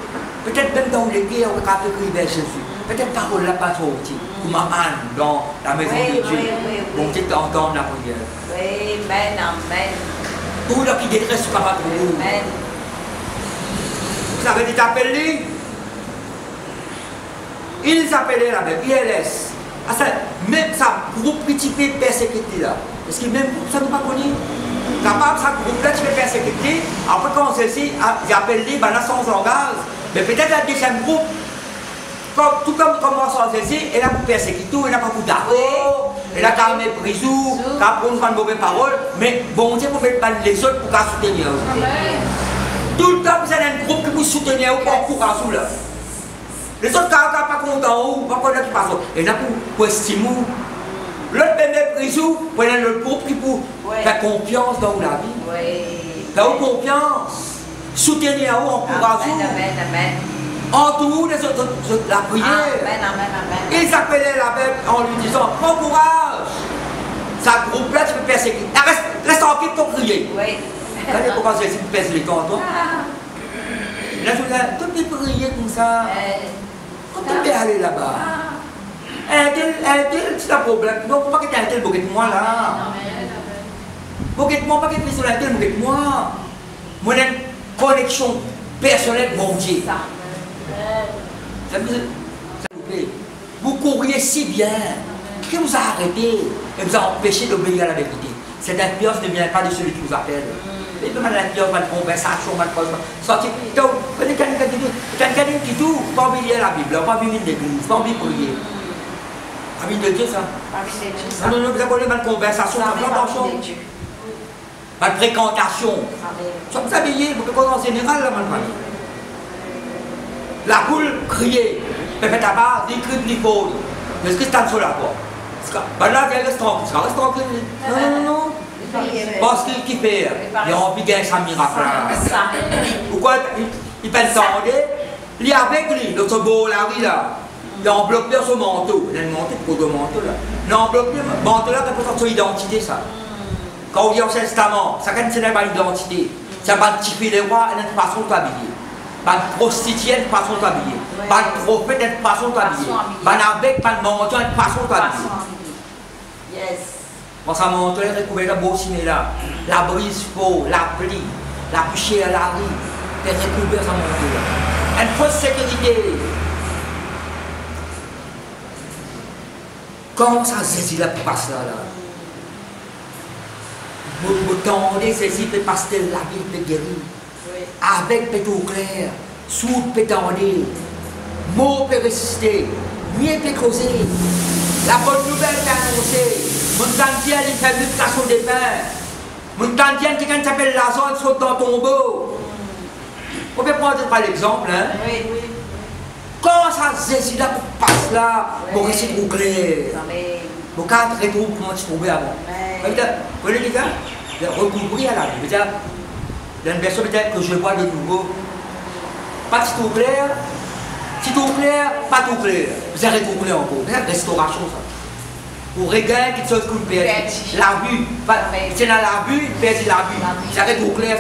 Peut-être même dans les guerres, on peut crier vers Jésus. Peut-être parole là pas sorti. Comme Anne dans la maison de Dieu. Bon Dieu t'entend la prière. Oui, amen, amen. Tout là qui détresse capable de vous. Vous avez dit appelé. Ils appelaient la même ILS. Même ça, groupe petit peu persécuté là. Parce que même ça nous pas connu. Capable, ça groupe là, tu peux persécuter. Après, quand on sait si, ils appellent les bananes sans langage. Mais peut-être un deuxième groupe, tout comme moi sans ceci, elle a pour persécuter tout, elle n'a pas pour d'accord, elle a quand même brisou, elle a pour nous faire de mauvaises paroles. Mais bon Dieu, vous faites pas les autres pour soutenir. Tout le temps, vous avez un groupe qui vous soutenir ou pour encourager là. Les autres, quand ils ne sont pas contents, ou pas connaître qui passe, il y en a pour estimer. L'autre bébé brisou, vous avez le groupe qui pour faire confiance dans la vie. Faire confiance, soutenir ou encourager. En tout, les autres, la prière. Ils appelaient la Bible en lui disant, bon courage. Ça groupe là, tu peux persécuter. Reste tranquille pour prier. Regardez comment Jésus pèse les temps, toi. Là, tu peux prier comme ça. Tu peux aller là-bas. Un tel, c'est un problème. Non, pas que tu aies un tel bouquet de moi là. Bouquet de moi, pas que tu aies un tel bouquet de moi. Moi, j'ai une connexion personnelle, mon Dieu. Ça vous plaît. connaît si bien, qui vous a arrêté et vous a empêché d'obéir à la vérité. Cette influence ne vient pas de celui qui vous appelle. Mais pas l'influence, pas de conversation, pas de sortir. Donc, quelqu'un qui tout, pas envie de lire la Bible, pas envie de l'église, pas envie de prier. Pas envie de Dieu, ça. Non, vous avez pas de conversation, pas de fréquentation. Vous habillez, vous pouvez en général, là, maintenant. La poule criait, mais fait tabac, ni cri, ni faute. Mais ce que c'est sur la voie. Ben là, il reste tranquille. Non. Parce qu'il fait, il a rempli d'un miracle. Pourquoi il pensait, il est avec lui, notre beau Larry là. Il a enveloppé son manteau. Il a un manteau, pour deux manteaux là. Il a enveloppé le manteau là, c'est pour son identité ça. Quand on dit Ancien Testament, ça ne c'est pas une identité. C'est pas un petit filet roi et une façon de t'habiller. Pas de prostituée, une façon de t'habiller. Pas de prophète, une façon de t'habiller. Pas d'avec, pas de mendiant, une façon de t'habiller. Yes. Quand ça monte, il recouvert la bocine là. La brise faux, la pluie, la poussière, la rue. Il recouvert ça monte là. Une fausse sécurité. Comment ça saisit là pour passer là? Vous tendez ceci peut passer la vie peut guérir. Avec peut tout clair, sourd peut tendre, mot peut résister, mieux peut causer. La bonne nouvelle est annoncée. Mon tantien, il fait multiplication des pains. Mon tantien, quelqu'un qui s'appelle Lazare, il saute dans ton tombeau. On peut prendre par l'exemple. Hein? Oui. Quand ça se là pour passer là, pour essayer de clair. Mon cas, tu retrouves comment tu trouvais avant. Vous voyez les gars? Recouvrir à la vie. Il y a une version peut-être que je vois de nouveau. Pas tout clair, pas tout clair. Vous avez tout clair encore. C'est restauration ça. Pour regain quelque chose qu'on perd. La vue. C'est dans la vue, il perd la vue. Ça reste tout clair.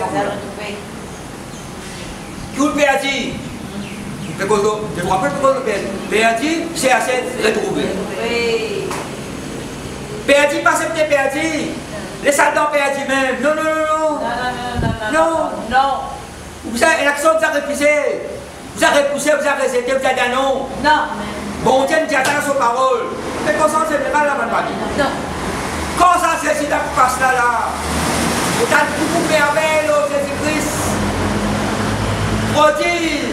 Qui vous perdit? Je me rappelle pourquoi vous perdit. Perdu, c'est assez retrouvé. Perdu, pas c'est peut-être perdu. Les soldats perdus même. Non. Vous avez l'action, vous avez repoussé. Vous avez repoussé, vous avez rejeté, vous avez dit non. Bon Dieu nous dit attends sur parole. Mais quand ça c'est pas la bonne famille. Quand ça c'est si tu passes là. Vous avez beaucoup merveille au Jésus-Christ. Prodige.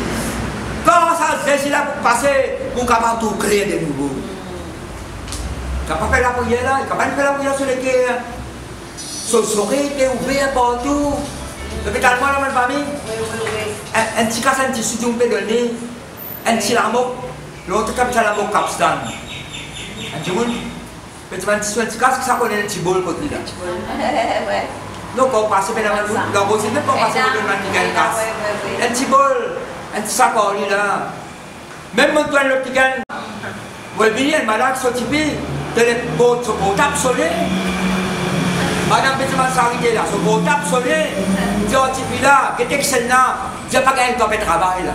Quand ça c'est si là pour passer, vous capable de tout créer de nouveau. Tu n'as pas fait la prière là, tu n'as pas fait la prière sur les quais. Son sourire était ouvert partout. Depuis tellement la même famille. Un petit casse, un petit soutien, on peut donner. Un petit lameau. L'autre cap, c'est un lameau capstan. Un petit monde. Un petit casse, ça connaît un petit bol côté là. Donc on passe par la même chose. Donc on ne sait même pas passer par le même casse. Un petit bol, un petit sac là. Même mon toit, le petit gars. Vous voyez, une malade qui sont typés. De l'époque, son portable sonné. Madame Bétiman s'arrêtait là, son portable sonné. Dit au type là, qui était excellent, il n'a pas gagné le temps de travail là.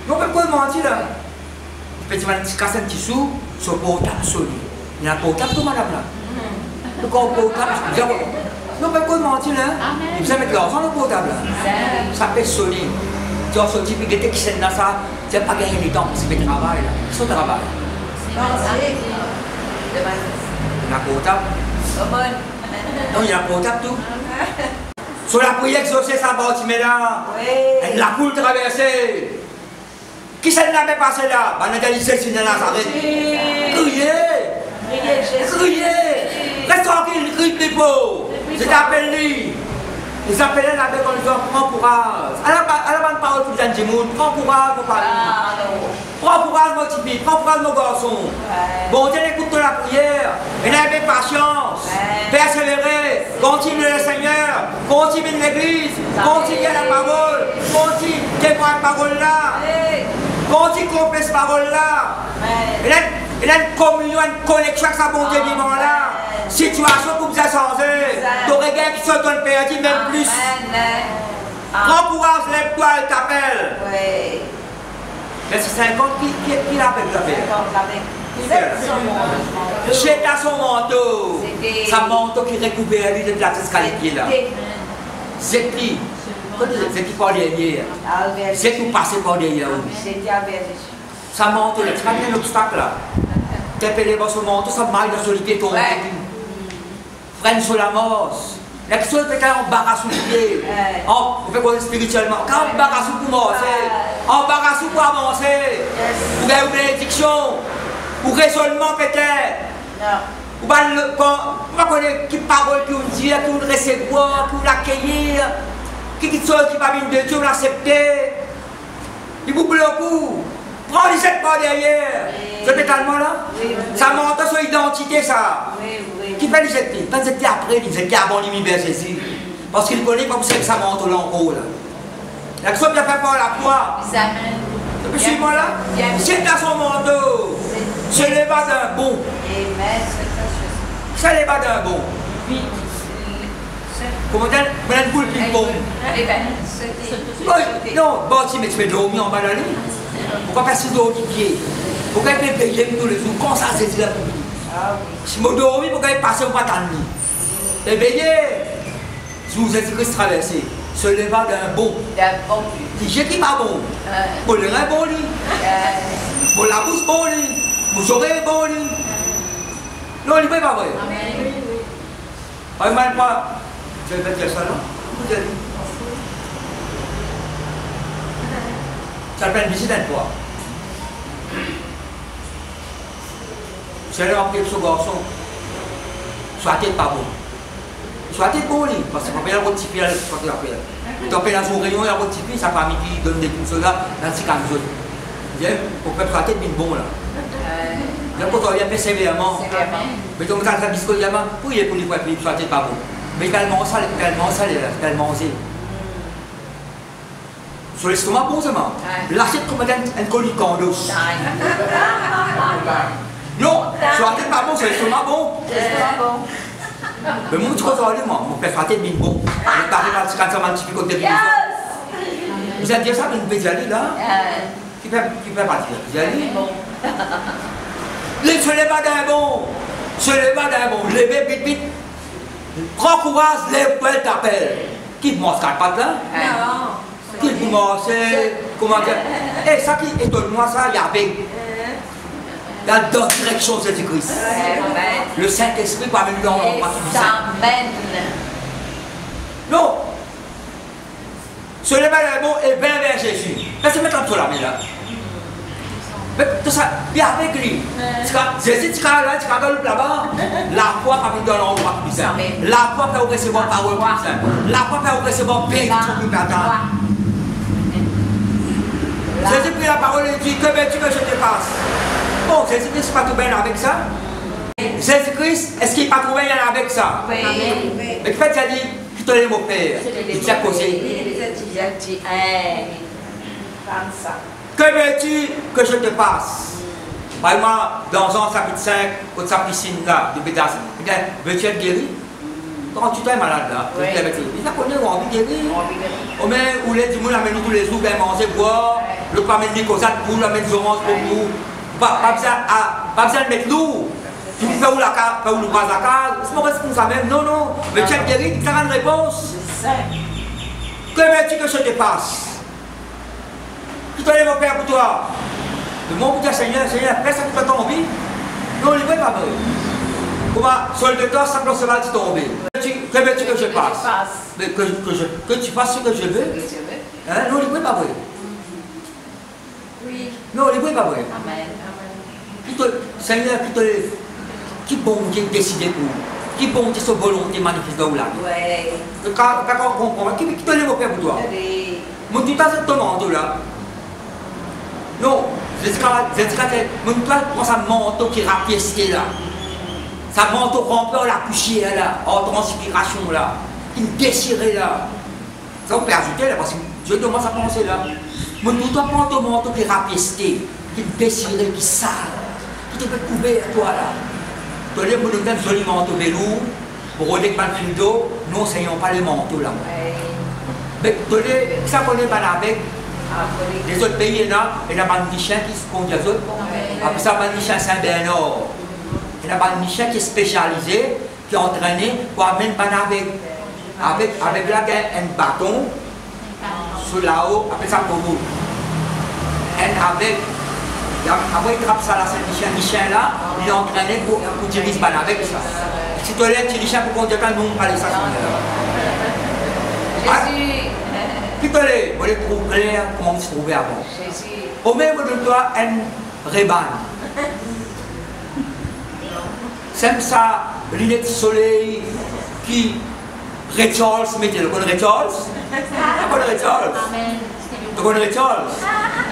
Donc, pourquoi mentir là? Bétiman casse un petit sou, son portable sonné. Il y a un portable tout madame là. Donc, un portable, non, pourquoi mentir là? Il faut mettre l'argent dans le portable là. Ça peut sonner. Dit au type qui était excellent ça, il n'a pas gagné le temps pour se travail là. Son travail. Il y a un portable. Non, il y a un portable tout. Sur la prière exaucée, ça bâtiment là. La poule traversée. Qui s'en avait passé là? On a dit que c'est Nazareth. Criez! Reste tranquille, crie les pauvres. Je t'appelle lui. Ils appelaient la bête en disant prends courage. À la bonne parole pour les gens, prends courage mon pari. Prends courage mon tipi, prends courage mon garçon. Bon Dieu écoute la prière. Et n'avez patience. Persévérez. Continue le Seigneur. Continue l'église. Continue la parole. Continue témoin la parole là. Continue compléter cette parole là. Il y a une communion, une connexion avec sa bonté vivant là. Situation pour vous a changé. Tu regardes qui sont perdu même plus. Prends courage, lève-toi, elle t'appelle. Mais c'est 50 qui l'appelle. Jette à son manteau. Sa manteau qui récupère lui de la fiscalité là. C'est qui? C'est qui par derrière. C'est qui passe par derrière. Ça monte, là, tu as un obstacle là. Tu es pelé dans ce manteau, ça maille dans solité ton freine sur la morse. La question est qu'elle embarrasse sous le pied. On fait quoi spirituellement? Quand on embarrasse pour avancer, embarrasse pour avancer. Ou bien une bénédiction, ou raisonnement peut-être. Ou pas connaître qui parole qui on dit, qui on recevoir, qui on l'accueillir, qui chose qui va venir de Dieu, on l'accepter. Il vous bloque où? Prends les sept pas derrière. C'est totalement là. Ça monte sur l'identité, ça. Qui fait les jeter? Pas les jeter après, les jeter avant l'univers Jésus. Parce qu'il connaît comme c'est que ça monte là en haut. La question qui a fait par la foi. Suis-moi là. C'est dans son manteau. Ce n'est pas d'un bon. Ce n'est pas d'un bon. Comment dire? Une boule ping-pong. Non, bon, si mais tu fais dormir en bas de la nuit. Pourquoi pas si dormir du pied? Pourquoi il peut payer tous les jours? Comment ça c'est là? Si je dormir, pourquoi il passe pas dans le lit? Et veillez, si vous êtes Christ traversé, se leva d'un bon. Qui qui pas bon? Pour le rein bon lit. Pour la bouche bon lit. Pour le oreille bon lit. Non, il n'est pas vrai. Amen. Pas. Je vais dire ça là. Vous êtes. Ça s'appelle visite à toi. C'est là que ce garçon soit-il pas bon. Soit-il bon, parce que quand il y a un petit peu, il y a un rayon, il y a un petit peu, sa famille qui donne des coups là, dans ces camions. Pour faire soit-il bien bon là. Il y a quand on y a fait sévèrement. Mais donc, quand on a dit que pour il est pour lui, soit-il pas bon. Mais tellement ça, tellement osé. Sur l'estomac, bon, c'est marrant. L'assiette comme un colis condos. Non, soit-il pas bon, sur l'estomac, bon. Mais moi, je crois que mon père soit-il bien bon. Je parle quand ça m'a petit peu côté de vous avez dit ça, une petite allée là. Qui fait partir. Vous allez? Ce n'est pas d'un bon. Ce n'est pas d'un bon. Levez vite, vite. Prends courage, lève-toi, elle t'appelle. Qui ne mange pas là? Qui vous mange? Comment dire? Et ça qui étonne-moi, ça, il y avait. Dans d'autres directions de Jésus-Christ. Le Saint-Esprit va venir dans l'endroit du Saint. Amen. Non. Ce n'est pas d'un bon et bien vers Jésus. Laissez mettre un peu la main là. Tout ça, bien avec lui. Jésus, tu as là-bas, la foi va venir dans l'endroit du Saint. La foi va recevoir parole du Saint. La foi va recevoir bénédiction du Père. Jésus prit la parole et dit, que veux-tu que je te fasse? Bon, Jésus-Christ n'est pas tout bien avec ça. Jésus-Christ, est-ce qu'il n'est pas tout bien avec ça? Oui. Mais en fait, il a dit, je te l'aime au Père. Il t'a causé. Que veux-tu que je te passe? Par exemple, dans Jean chapitre 5, au sa piscine là, de Bédas, veux-tu être guéri? Quand tu es malade là, il t'a connu, on envie de guérir. On met où les du monde amène tous les jours, bien manger, boire, le pas mettre des cosades pour nous, amène des oranges pour nous. Pas besoin de mettre lourd. Tu fais où la carte, où le bras à carte, c'est mon responsable ça même. Non, non, mais tu es guéri, tu as une réponse. Que veux-tu que je te passe? Qui te lève mon Père pour toi? Le monde pour dire Seigneur, Seigneur, après ça tu peux tomber? Non, il ne peut pas vrai. Comment, sur le temps, ça peut se mal tomber. Que veux-tu que je passe? Que tu fasses ce que je veux? Hein? Non, il ne peut pas vrai. Oui. Non, il ne peut pas vrai. Amen. Seigneur, qui bon Dieu décidé pour qui bon Dieu sa volonté manifeste dans la vie. Oui. Quand on comprend, qui te lève au Père pour toi? Mon tout à ce monde là. Non, mon tout prend sa manteau qui rapiesté là. Sa manteau remplit la poussière là, en transpiration là, qui déchiré là. Ça on peut ajouter là, parce que Dieu demande à penser là. Mon tout prend ton manteau qui rapiesté, qui déchiré, qui sale, qui te fait couvrir toi là. Tu as un joli manteau velours, pour rôder pas le d'eau, nous n'enseignons pas les manteaux là. Mais ça connaît pas avec. Les autres pays, il y a des chiens qui se conduisent les autres. Après ça, il y a des chiens Saint-Bernard. Il y a des chiens qui sont spécialisés, qui sont entraînés pour amener avec là, un bâton sur là-haut, après ça pour vous. Et avec Après, il trappe ça là, c'est Michel là, il est entraîné pour diriger pas avec ça. Si tu lèves, tu dis pour qu'on dise pas, nous on parle de ça. Jésus. Puis tu les, on les trouve clair comment on se trouvait avant. Jésus. Au même de toi, un reban. C'est ça, lunettes de soleil qui Ray-Charles, mettez-le, vous connaissez Ray-Charles? Vous connaissez Ray-Charles? Vous connaissez Ray-Charles?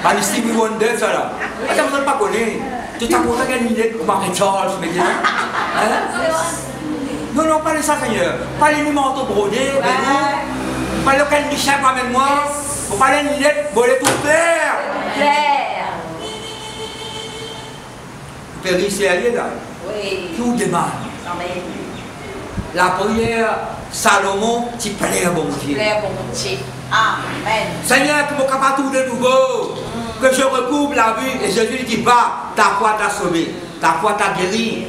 Bah, les Stevie Wonder, ça là. Attends, vous ne pas connaître. Tu t'as compris qu'il y a une lunette comme Ray-Charles, mettez-le? Non, non, pas de ça, Seigneur. Pas les manteaux brodés, pas le cas de Michel, pas même moi. Vous parlez de lunette, vous voulez tout faire. Claire. Vous pouvez réussir à aller là. Oui. Tout demande. Amen. La prière, Salomon, tu plais à bon Dieu. Claire, bon Dieu. Amen. Seigneur, que mon capable tout de nouveau, que je recouvre la vue et Jésus dit, va, ta foi t'a sauvé, ta foi t'a guéri.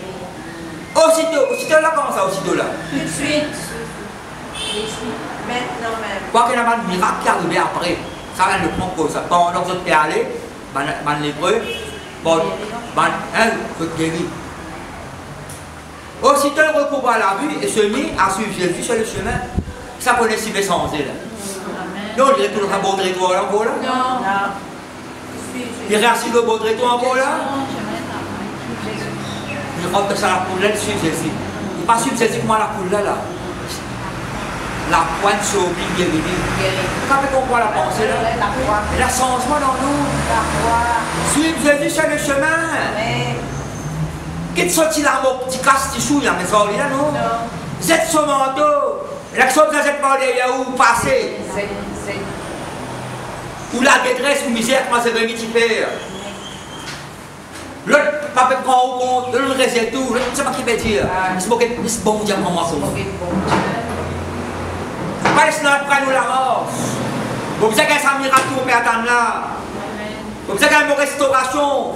Aussitôt là, comment ça, aussitôt là? Tout de suite. Maintenant même. Quoi qu'il y ait un miracle qui est arrivé après, ça va le prendre comme ça. Quand on est allé, l'hébreu, bon, je guéris. Aussitôt il recouvre la vue et se mit à suivre Jésus sur le chemin. Ça connaît si bien changé là. Non, il retourne à Baudretour encore là. Non. Il réassit le Baudretour encore là. Il rentre ça la poule là, il suit Jésus. Il ne pas suivre Jésus comme la poule là. La pointe sur le guéri. Quand on voit la pensée là, il y a un changement dans nous. Suivre Jésus sur le chemin. Qu'est-ce que tu as dit, tu casses tes chouilles, mais ça là, non? Vous êtes sur manteau. L'action de cette parole, il y a où passer? Ou la détresse ou misère, comment c'est venu t'y faire? L'autre, papa prend au compte, l'autre reste tout, l'autre, c'est pas qui peut dire. C'est bon Dieu pour moi. Pas laisser notre frère nous la mort. Vous savez qu'il y a un miracle pour attendre là. Vous savez qu'il y a une restauration.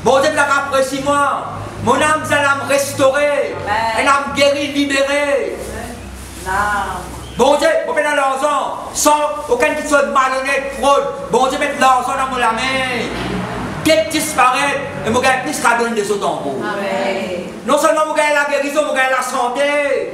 Bon Dieu, vous avez apprécié moi. Mon âme, vous allez me restaurer. Elle a me guéri, libéré. Bon Dieu, vous faites l'argent sans aucun qui soit malhonnête, fraude. Bon Dieu, mettez l'argent dans la main. Qu'elle disparaît et vous gagnez plus qu'à donner des autres en vous. Non seulement vous gagnez la guérison, vous gagnez la santé.